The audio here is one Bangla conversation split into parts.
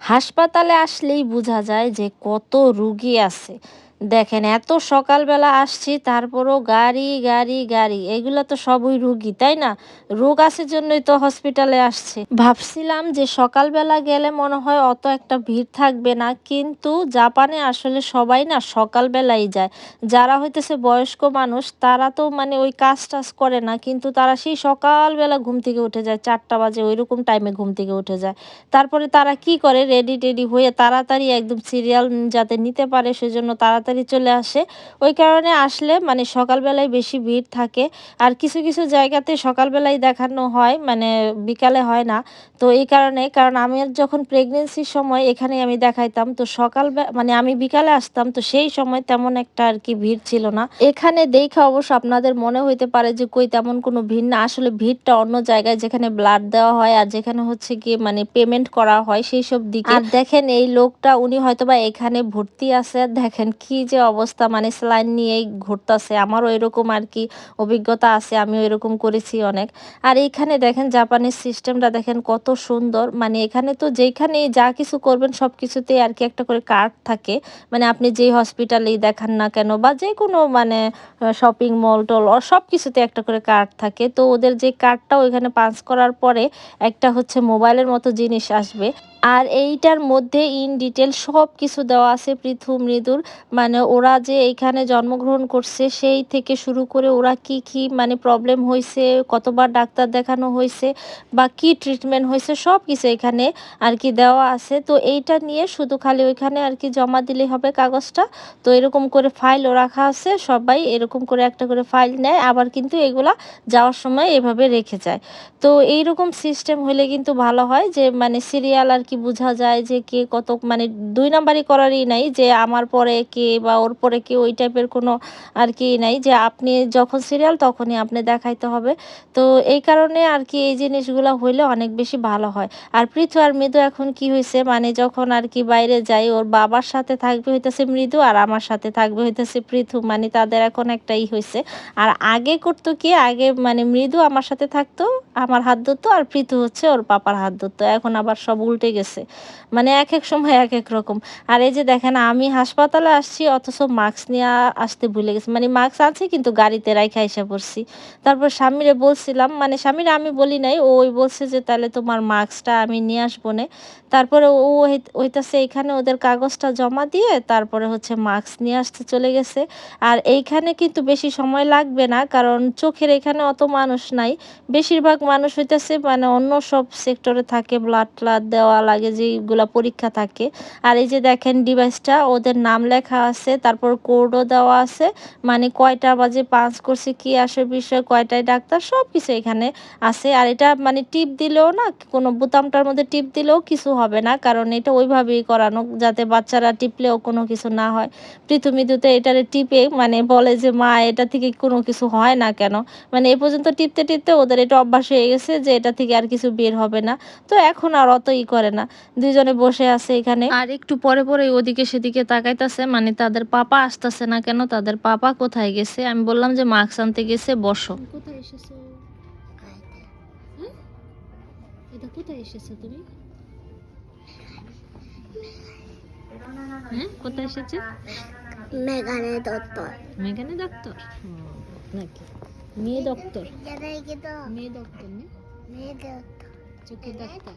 হাসপাতালে আসলেই বোঝা যায় যে কত রুগী আছে। দেখেন এত সকালবেলা আসছি তারপরও গাড়ি, গাড়ি, গাড়ি এগুলা তো সবই রুগী, তাই না? রোগ আছে জন্যই তো হসপিটালে আসছে। ভাবছিলাম যে সকালবেলা গেলে মনে হয় অত একটা ভিড় থাকবে না। কিন্তু জাপানে আসলে সবাই না সকালবেলাই যায়। যারা হইতেছে বয়স্ক মানুষ তারা তো মানে ওই কাজ-টাজ করে না। কিন্তু তারা সেই সকালবেলা ঘুম থেকে উঠে যায় ৪ঃ০০ বাজে ঐরকম টাইমে ঘুম থেকে উঠে যায়। তারপরে তারা কি করে রেডি-টেডি হয়ে তাড়াতাড়ি একদম সিরিয়াল যাতে নিতে পারে সেজন্য তাড়াতাড়ি চলে আসে। ওই কারণে আসলে মানে সকালবেলায় বেশি ভিড় থাকে। আর কিছু, কিছু জায়গাতে সকালবেলায় দেখানো হয় মানে বিকালে হয় না। তো এই কারণে কারণ আমি যখন প্রেগনেন্সির সময় এখানেই আমি দেখাইতাম। তো মানে আমি বিকালে আসতাম তো সেই সময় তেমন একটা আরকি ভিড় ছিল না। এখানে দেইখা অবশ্য আপনাদের মনে হইতে পারে যে কই তেমন কোনো ভিড় না। আসলে ভিড়টা অন্য জায়গায় যেখানে ব্লাড দেওয়া হয় আর যেখানে হচ্ছে গিয়ে মানে পেমেন্ট করা হয় সেইসব দিকে। আর দেখেন এই লোকটা উনি হয়তোবা এখানে ভর্তি আছে। দেখেন কি যে অবস্থা মানে স্যালাইন নিয়েই ঘুরতাছে। আমারও এরকম আরকি অভিজ্ঞতা আছে। আমিও এরকম করেছি অনেক। আর এইখানে দেখেন জাপানের সিস্টেমটা দেখেন কত সুন্দর। মানে এখানে তো যেইখানেই যা কিছু করবেন সবকিছুতেই আরকি একটা করে কার্ড থাকে। মানে আপনি যেই হসপিটালেই দেখান না কেন বা যেকোনো মানে শপিং মল-টল সবকিছুতে একটা করে কার্ড থাকে। তো ওদের যে কার্ডটা ওইখানে পাঞ্চ করার পরে একটা হচ্ছে মোবাইলের মতো জিনিস আসবে। আর এইটার মধ্যে ইন ডিটেইল সবকিছু দেওয়া আছে পৃথু মৃদুর। মানে ওরা যে এইখানে জন্মগ্রহণ করছে সেই থেকে শুরু করে ওরা কি, কি মানে প্রবলেম হইছে, কতবার ডাক্তার দেখানো হইছে বা কি ট্রিটমেন্ট হইছে সবকিছু এখানে আরকি দেওয়া আছে। তো এইটা নিয়ে শুধু খালি ওইখানে আরকি জমা দিলেই হবে কাগজটা। তো এরকম করে ফাইলও রাখা আছে। সবাই এরকম করে একটা করে ফাইল নেয়। আবার কিন্তু এগুলা যাওয়ার সময় এভাবে রেখে যায়। তো এইরকম সিস্টেম হইলে কিন্তু ভালো হয় যে মানে সিরিয়াল আরকি বুঝা যায় যে কে কত মানে ২ নাম্বারি করারই নাই যে আমার পরে কে বা ওর পরে কে ওই টাইপের কোনো আরকি নাই যে আপনি যখন সিরিয়াল তখনই আপনি দেখাইতে হবে। তো এই কারণে আরকি এই জিনিসগুলা হইলে অনেক বেশি ভালো হয়। আর পৃথু আর মৃদু এখন কি হইছে মানে যখন আরকি বাইরে যায় ওর বাবার সাথে থাকবে হইতেছে মৃদু আর আমার সাথে থাকবে হইতেছে পৃথু। মানে তাদের এখন একটা হইছে। আর আগে করতো কি আগে মানে মৃদু আমার সাথে থাকতো, আমার হাত ধরতো আর পৃথু হচ্ছে ওর পাপার হাত ধরতো। এখন আবার সব উল্টে গেছে। মানে একেক সময় একেক রকম। আর এই যে দেখেন আমি হাসপাতালে আসছি অথচ মাস্ক নিয়া আসতে ভুলে গেছি। মানে মাস্ক আছে কিন্তু গাড়িতে রাইখা আইসা পড়ছি। তারপর স্বামীরে বলছিলাম মানে স্বামীরে আমি বলি নাই। ওই বলছে যে তাইলে তোমার মাস্কটা আমি নিয়ে আসবনে। তারপরে ও হইতাছে এখানে ওদের কাগজটা জমা দিয়ে তারপরে হচ্ছে মাস্ক নিয়ে আসতে চলে গেছে। আর এইখানে কিন্তু বেশি সময় লাগবে না। কারণ চোখের এখানে অত মানুষ নাই। বেশিরভাগ মানুষ হইতেছে মানে অন্য সব সেক্টরে থাকে ব্লাড-ট্লাড দেওয়া লাগে যেইগুলা পরীক্ষা থাকে। আর এই যে দেখেন ডিভাইসটা ওদের নাম লেখা আছে, তারপর কোডও দেওয়া আছে। মানে কয়টা বাজে পাঞ্চ করছে, কি আসে বিষয়, কয়টায় ডাক্তার সবকিছু এখানে আছে। আর এটা মানে টিপ দিলেও না কোনো বোতামটার মধ্যে টিপ দিলেও কিছু হবে না। কারণ এটা ওইভাবেই করানো যাতে বাচ্চারা টিপলেও কোনো কিছু না হয়। পৃথু-মিথুতে এটারে টিপে মানে বলে যে, "মা এটা থেকে কোনো কিছু হয় না কেন?" মানে এ পর্যন্ত টিপতে, টিপতে ওদের এটা অভ্যাস হয়ে গেছে যে এটা থেকে আর কিছু বের হবে না। তো এখন আর অত করে না। ২ জনে বসে আছে এখানে। আর একটু পরে, পরেই ওদিকে সেদিকে তাকাইতাছে। মানে তাদের পাপা আসতেছে না কেন? তাদের পাপা কোথায় গেছে? আমি বললাম যে, "মাস্ক আনতে গেছে, বসো।" কোথায় এসেছো? হ্যাঁ? এটা কোথায় এসেছো তুমি? হ্যাঁ? কোথায় এসেছে? মেঘানে দত্তর মেঘানী দত্তর? নাকি? মেয়ে দপ্তর। মেয়ে দপ্তর না? চোখের ডাক্তার।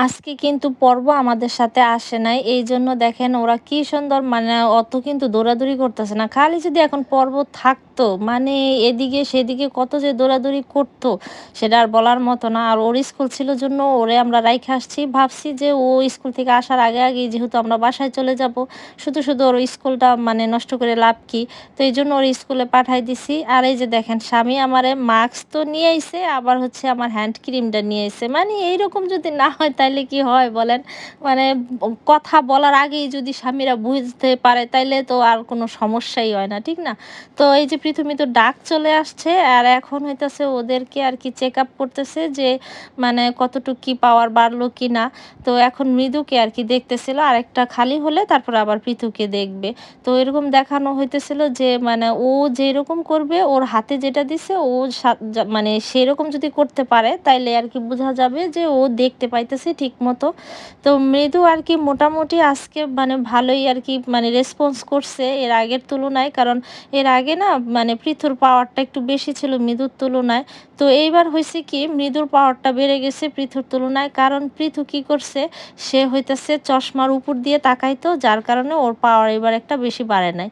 আজকে কিন্তু পর্ব আমাদের সাথে আসে নাই। এইজন্য দেখেন ওরা কি সুন্দর মানে অত কিন্তু দৌড়াদৌড়ি করতেছে না। খালি যদি এখন পর্ব থাকতো মানে এদিকে সেদিকে কত যে দৌড়াদৌড়ি করতো সেটা আর বলার মতো না। আর ওর স্কুল ছিল জন্য ওরে আমরা রাইখা আসছি। ভাবছি যে ও স্কুল থেকে আসার আগে, আগেই যেহেতু আমরা বাসায় চলে যাব, শুধু, শুধু ওর স্কুলটা মানে নষ্ট করে লাভ কি? তো এইজন্য ওর স্কুলে পাঠাই দিছি। আর এই যে দেখেন স্বামী আমারে মাস্ক তো নিয়ে আইছে আবার হচ্ছে আমার হ্যান্ড ক্রিমটা নিয়ে আইছে। মানে এইরকম যদি না হয় তাইলে কি হয় বলেন? মানে কথা বলার আগেই যদি স্বামীরা বুঝতে পারে তাইলে তো আর কোনো সমস্যাই হয় না, ঠিক না? তো এই যে প্রথমে তো ডাক চলে আসছে আর এখন হইতাছে ওদেরকে আর কি চেক আপ করতেছে যে মানে কতটুক কি পাওয়ার বাড়লো কিনা। তো এখন মৃদুকে আর কি দেখতেছিল। আরেকটা খালি হলে তারপর আবার পৃথুকে দেখবে। তো এরকম দেখানো হইতেছিল যে মানে ও যেরকম করবে ওর হাতে যেটা দিছে ও মানে সেরকম যদি করতে পারে তাইলে আর কি বোঝা যাবে যে ও দেখতে পাইতেছে ঠিকমতো। তো মৃদু আর কি মোটামুটি আজকে মানে ভালোই আর কি মানে রেসপন্স করছে এর আগের তুলনায়। কারণ এর আগে না মানে পৃথুর পাওয়ারটা একটু বেশি ছিল মৃদুর তুলনায়। তো এইবার হইছে কি মৃদুর পাওয়ারটা বেড়ে গেছে পৃথুর তুলনায়। কারণ পৃথু কি করছে সে হইতাছে চশমার উপর দিয়ে তাকাইতো যার কারণে ওর পাওয়ার এবার একটা বেশি বাড়ে নাই।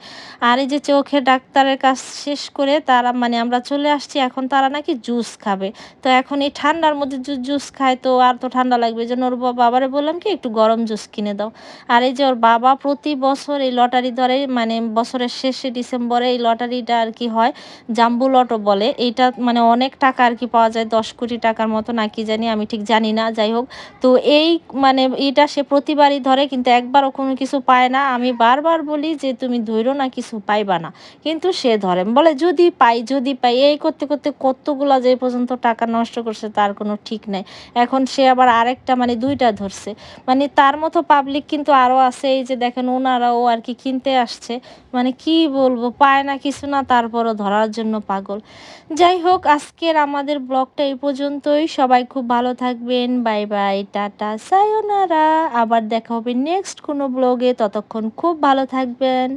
আর এই যে চোখের ডাক্তারের কাজ শেষ করে তারা মানে আমরা চলে আসছি এখন তারা নাকি জুস খাবে। তো এখন এই ঠান্ডার মধ্যে জুস খায় তো আর তো ঠান্ডা লাগবে। এজন্য ওর বাবারে বললাম কি একটু গরম জুস কিনে দাও। আর এই যে ওর বাবা প্রতি বছর এই লটারি ধরে মানে বছরের শেষে ডিসেম্বরে এই লটারিটা আর কি হয় জাম্বু লটো বলে। এইটা মানে অনেক টাকা আর কি পাওয়া যায় ১০ কোটি টাকার মতো না কি জানি আমি ঠিক জানি না। যাই হোক তো এই মানে এটা সে প্রতিবারই ধরে কিন্তু একবারও কোনো কিছু পায় না। আমি বারবার বলি যে তুমি ধইরো না কিছু পাইবা না। কিন্তু সে ধরে। বলে যদি পাই, যদি পাই এই করতে, করতে কতগুলা যে এ পর্যন্ত টাকা নষ্ট করছে তার কোনো ঠিক নাই। এখন সে আবার আরেকটা মানে ২ টা ধরছে। মানে তার মতো পাবলিক কিন্তু আরো আছে। এই যে দেখেন ওনারাও আর কি কিনতে আসছে। মানে কি বলবো পায় না কিছু না তারপরও ধরার জন্য পাগল। যাই হোক আজকের আমাদের ব্লগটা এই পর্যন্তই। সবাই খুব ভালো থাকবেন। By, by, tata, সায়োনারা। আবার দেখা হবে নেক্সট কোনো ব্লগে। ততক্ষণ খুব ভালো থাকবেন।